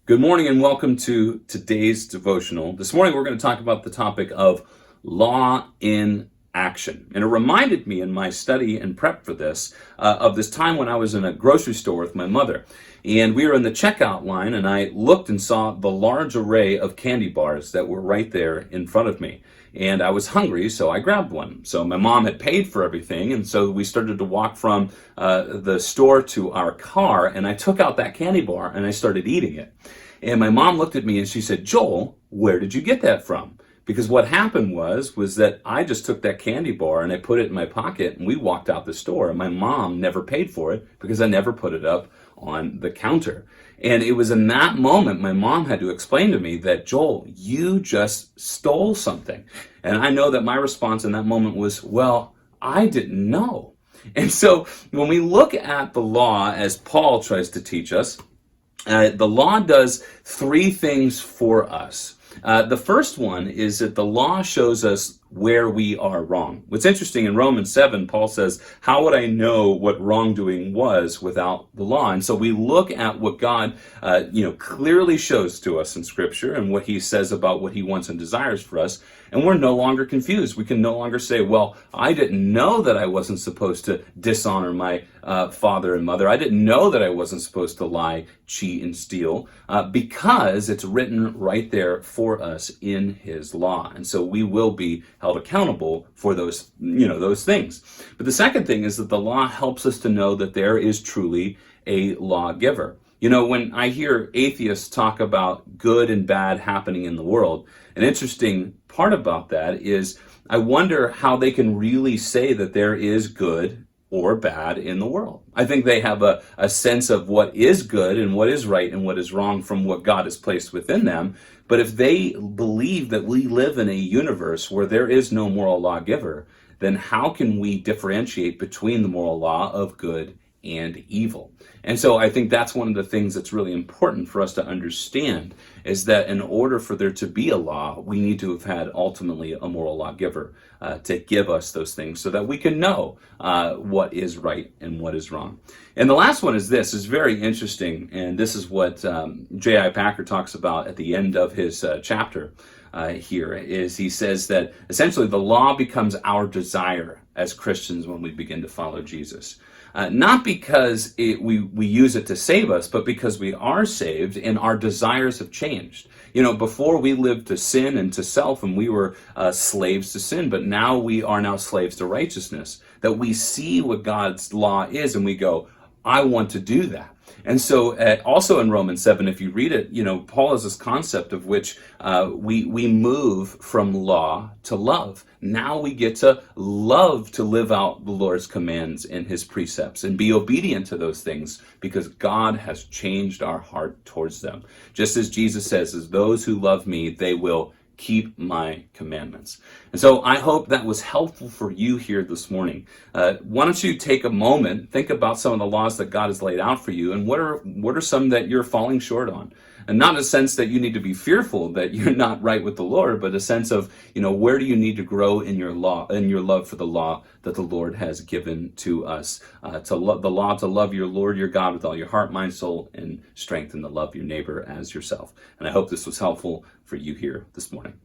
Good morning and welcome to today's devotional. This morning we're going to talk about the topic of law in action. And it reminded me in my study and prep for this of this time when I was in a grocery store with my mother. And we were in the checkout line and I looked and saw the large array of candy bars that were right there in front of me. And I was hungry, so I grabbed one. So my mom had paid for everything, and so we started to walk from the store to our car, and I took out that candy bar and I started eating it. And my mom looked at me and she said, "Joel, where did you get that from?" Because what happened was that I just took that candy bar and I put it in my pocket and we walked out the store, and my mom never paid for it because I never put it up on the counter. And it was in that moment my mom had to explain to me that, "Joel, you just stole something." And I know that my response in that moment was, "Well, I didn't know." And so when we look at the law as Paul tries to teach us, the law does three things for us. The first one is that the law shows us where we are wrong. What's interesting, in Romans 7, Paul says, "How would I know what wrongdoing was without the law?" And so we look at what God clearly shows to us in Scripture and what he says about what he wants and desires for us, and we're no longer confused. We can no longer say, "Well, I didn't know that I wasn't supposed to dishonor my father and mother. I didn't know that I wasn't supposed to lie, cheat, and steal," because it's written right there for us in his law. And so we will be held accountable for those things. But the second thing is that the law helps us to know that there is truly a lawgiver. When I hear atheists talk about good and bad happening in the world, an interesting part about that is I wonder how they can really say that there is good or bad in the world. I think they have a sense of what is good and what is right and what is wrong from what God has placed within them. But if they believe that we live in a universe where there is no moral lawgiver, then how can we differentiate between the moral law of good and evil? And so I think that's one of the things that's really important for us to understand, is that in order for there to be a law, we need to have had ultimately a moral lawgiver to give us those things so that we can know what is right and what is wrong. And the last one is this, is very interesting, and this is what J.I. Packer talks about at the end of his chapter here, is he says that essentially the law becomes our desire as Christians when we begin to follow Jesus. Not because we use it to save us, but because we are saved and our desires have changed. Before we lived to sin and to self, and we were slaves to sin, but now we are now slaves to righteousness. That we see what God's law is and we go, "I want to do that." And so also in Romans 7, if you read it, Paul has this concept of which we move from law to love. Now we get to love to live out the Lord's commands and his precepts and be obedient to those things because God has changed our heart towards them. Just as Jesus says, "As those who love me, they will keep my commandments." And so I hope that was helpful for you here this morning. Why don't you take a moment, think about some of the laws that God has laid out for you, and what are some that you're falling short on? And not in a sense that you need to be fearful that you're not right with the Lord, but a sense of, where do you need to grow in your law, in your love for the law that the Lord has given to us, the law to love your Lord, your God with all your heart, mind, soul, and strength, and to love your neighbor as yourself. And I hope this was helpful for you here this morning.